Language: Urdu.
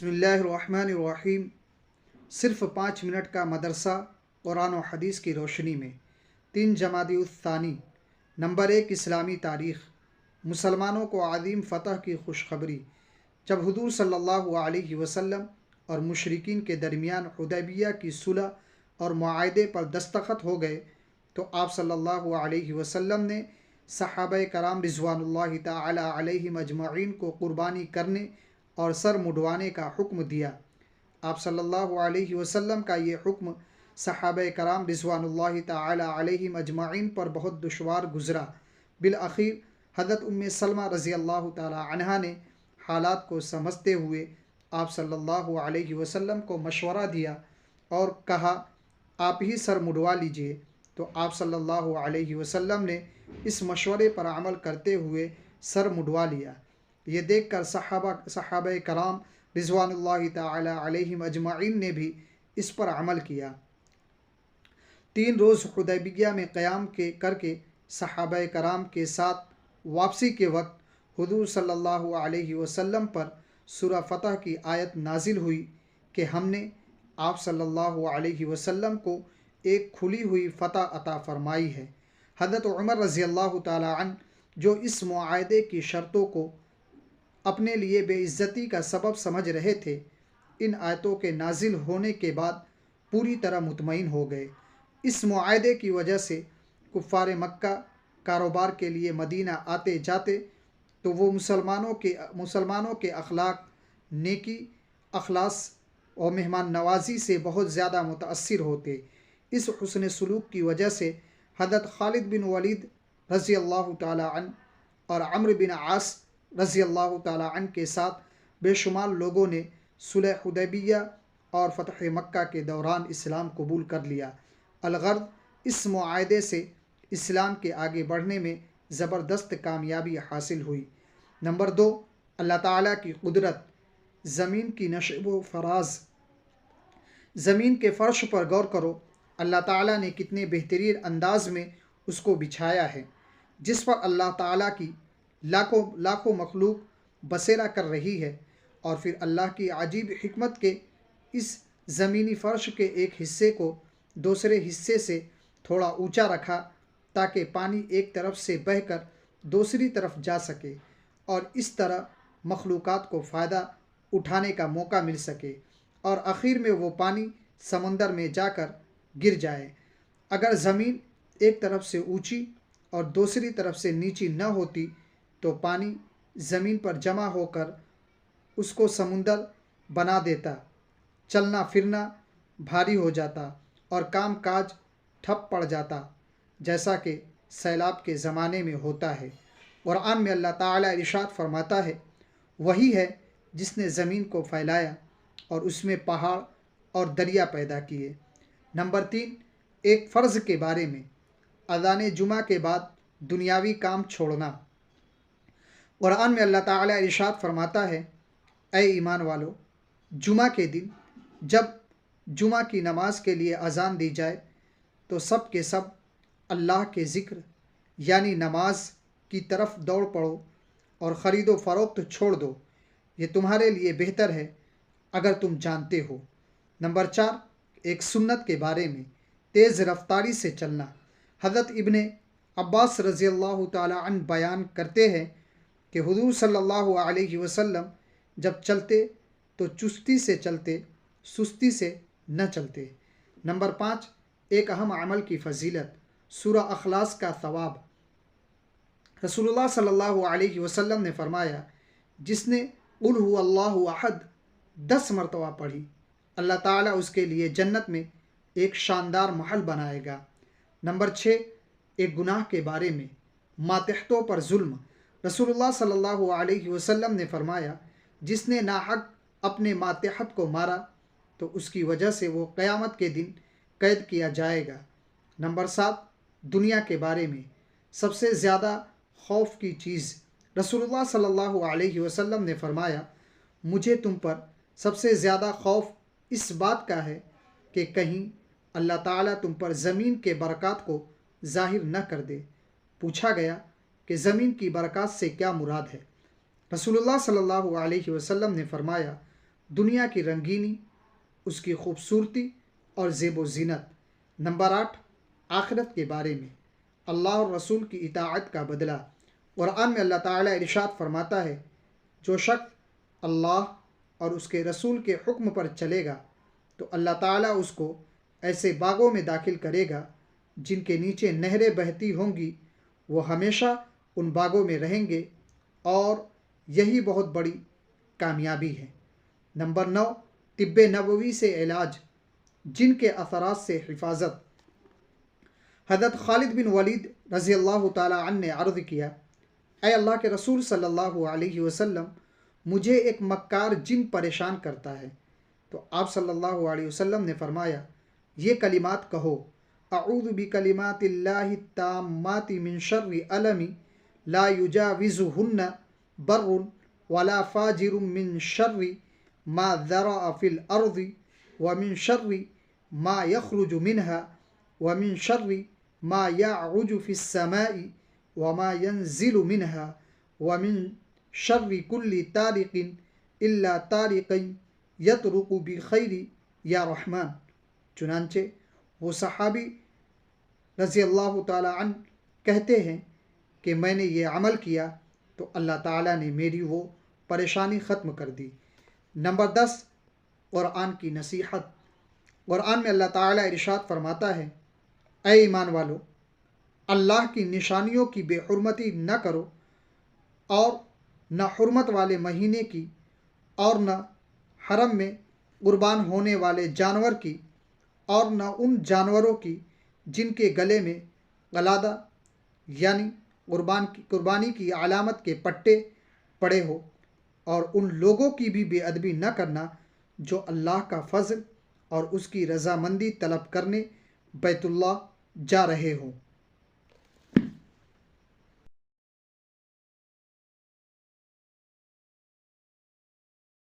بسم اللہ الرحمن الرحیم۔ صرف 5 منٹ کا مدرسہ قرآن و حدیث کی روشنی میں 3 جمادی الثانی۔ نمبر 1، اسلامی تاریخ۔ مسلمانوں کو عظیم فتح کی خوشخبری۔ جب حضور صلی اللہ علیہ وسلم اور مشرکین کے درمیان حدیبیہ کی صلح اور معاہدے پر دستخط ہو گئے تو آپ صلی اللہ علیہ وسلم نے صحابہ کرام رضوان اللہ تعالی علیہم اجمعین کو قربانی کرنے اور سر مڈوانے کا حکم دیا۔ آپ صلی اللہ علیہ وسلم کا یہ حکم صحابہ کرام رضوان اللہ تعالی علیہم اجمعین پر بہت دشوار گزرا۔ بالآخر حضرت ام سلمہ رضی اللہ تعالی عنہا نے حالات کو سمجھتے ہوئے آپ صلی اللہ علیہ وسلم کو مشورہ دیا اور کہا آپ ہی سر مڈوا لیجئے، تو آپ صلی اللہ علیہ وسلم نے اس مشورے پر عمل کرتے ہوئے سر مڈوا لیا۔ یہ دیکھ کر صحابہ کرام رضوان اللہ تعالی علیہم اجمعین نے بھی اس پر عمل کیا۔ 3 روز حدیبیہ میں قیام کر کے صحابہ کرام کے ساتھ واپسی کے وقت حضور صلی اللہ علیہ وسلم پر سورہ فتح کی آیت نازل ہوئی کہ ہم نے آپ صلی اللہ علیہ وسلم کو ایک کھلی ہوئی فتح عطا فرمائی ہے۔ حضرت عمر رضی اللہ تعالی عنہ جو اس معاہدے کی شرطوں کو اپنے لیے بے عزتی کا سبب سمجھ رہے تھے، ان آیتوں کے نازل ہونے کے بعد پوری طرح مطمئن ہو گئے۔ اس معاہدے کی وجہ سے کفار مکہ کاروبار کے لیے مدینہ آتے جاتے تو وہ مسلمانوں کے اخلاق، نیکی، اخلاص اور مہمان نوازی سے بہت زیادہ متاثر ہوتے۔ اس حسن سلوک کی وجہ سے حضرت خالد بن ولید رضی اللہ تعالی عنہ اور عمرو بن عاص رضی اللہ تعالی عنہ کے ساتھ بے شمار لوگوں نے صلح حدیبیہ اور فتح مکہ کے دوران اسلام قبول کر لیا۔ الغرض اس معاہدے سے اسلام کے آگے بڑھنے میں زبردست کامیابی حاصل ہوئی۔ نمبر 2، اللہ تعالیٰ کی قدرت۔ زمین کی نشو و فراز۔ زمین کے فرش پر غور کرو، اللہ تعالیٰ نے کتنے بہترین انداز میں اس کو بچھایا ہے، جس پر اللہ تعالیٰ کی لاکھوں مخلوق بسیرا کر رہی ہے، اور پھر اللہ کی عجیب حکمت کے اس زمینی فرش کے ایک حصے کو دوسرے حصے سے تھوڑا اونچا رکھا تاکہ پانی ایک طرف سے بہہ کر دوسری طرف جا سکے اور اس طرح مخلوقات کو فائدہ اٹھانے کا موقع مل سکے، اور آخر میں وہ پانی سمندر میں جا کر گر جائے۔ اگر زمین ایک طرف سے اونچی اور دوسری طرف سے نیچی نہ ہوتی تو پانی زمین پر جمع ہو کر اس کو سمندر بنا دیتا، چلنا پھرنا بھاری ہو جاتا اور کام کاج ٹھپ پڑ جاتا، جیسا کہ سیلاب کے زمانے میں ہوتا ہے۔ قرآن میں اللہ تعالیٰ ارشاد فرماتا ہے، وہی ہے جس نے زمین کو پھیلایا اور اس میں پہاڑ اور دریا پیدا کیے۔ نمبر 3، ایک فرض کے بارے میں۔ اذان جمعہ کے بعد دنیاوی کام چھوڑنا۔ قرآن میں اللہ تعالیٰ ارشاد فرماتا ہے، اے ایمان والو، جمعہ کے دن جب جمعہ کی نماز کے لیے اذان دی جائے تو سب کے سب اللہ کے ذکر یعنی نماز کی طرف دوڑ پڑو اور خرید و فروخت چھوڑ دو، یہ تمہارے لیے بہتر ہے اگر تم جانتے ہو۔ نمبر 4، ایک سنت کے بارے میں۔ تیز رفتاری سے چلنا۔ حضرت ابن عباس رضی اللہ تعالی عنہ بیان کرتے ہیں کہ حضور صلی اللہ علیہ وسلم جب چلتے تو چستی سے چلتے، سستی سے نہ چلتے۔ نمبر 5، ایک اہم عمل کی فضیلت۔ سورہ اخلاص کا ثواب۔ رسول اللہ صلی اللہ علیہ وسلم نے فرمایا، جس نے قل هو اللہ احد 10 مرتبہ پڑھی، اللہ تعالیٰ اس کے لیے جنت میں ایک شاندار محل بنائے گا۔ نمبر 6، ایک گناہ کے بارے میں۔ ماتحتوں پر ظلم۔ رسول اللہ صلی اللہ علیہ وسلم نے فرمایا، جس نے ناحق اپنے ماتحت کو مارا تو اس کی وجہ سے وہ قیامت کے دن قید کیا جائے گا۔ نمبر 7، دنیا کے بارے میں۔ سب سے زیادہ خوف کی چیز۔ رسول اللہ صلی اللہ علیہ وسلم نے فرمایا، مجھے تم پر سب سے زیادہ خوف اس بات کا ہے کہ کہیں اللہ تعالیٰ تم پر زمین کے برکات کو ظاہر نہ کر دے۔ پوچھا گیا کہ زمین کی برکات سے کیا مراد ہے؟ رسول اللہ صلی اللہ علیہ وسلم نے فرمایا، دنیا کی رنگینی، اس کی خوبصورتی اور زیب و زینت۔ نمبر 8، آخرت کے بارے میں اللہ اور رسول کی اطاعت کا بدلہ۔ قرآن میں اللہ تعالیٰ ارشاد فرماتا ہے، جو شخص اللہ اور اس کے رسول کے حکم پر چلے گا تو اللہ تعالیٰ اس کو ایسے باغوں میں داخل کرے گا جن کے نیچے نہریں بہتی ہوں گی، وہ ہمیشہ ان باغوں میں رہیں گے، اور یہی بہت بڑی کامیابی ہے۔ نمبر 9، طب نبوی سے علاج، جن کے اثرات سے حفاظت۔ حضرت خالد بن ولید رضی اللہ تعالی عنہ نے عرض کیا، اے اللہ کے رسول صلی اللہ علیہ وسلم، مجھے ایک مکار جن پریشان کرتا ہے۔ تو آپ صلی اللہ علیہ وسلم نے فرمایا، یہ کلمات کہو، اعوذ بکلمات اللہ التامات من شر علم لا یجاوزہن بر ولا فاجر، من شر ما ذرأ فی الارض ومن شر ما یخرج منها ومن شر ما یعرج فی السماء وما ینزل منها ومن شر کل طارق الا طارق یطرق بخیر یا رحمان۔ چنانچہ وہ صحابی رضی اللہ تعالی عنہ کہتے ہیں کہ میں نے یہ عمل کیا تو اللہ تعالیٰ نے میری وہ پریشانی ختم کر دی۔ نمبر 10، قرآن کی نصیحت۔ قرآن میں اللہ تعالیٰ ارشاد فرماتا ہے، اے ایمان والو، اللہ کی نشانیوں کی بے حرمتی نہ کرو، اور نہ حرمت والے مہینے کی، اور نہ حرم میں قربان ہونے والے جانور کی، اور نہ ان جانوروں کی جن کے گلے میں قلادہ یعنی قربانی کی علامت کے پٹے پڑے ہو، اور ان لوگوں کی بھی بے ادبی نہ کرنا جو اللہ کا فضل اور اس کی رضامندی طلب کرنے بیت اللہ جا رہے ہوں۔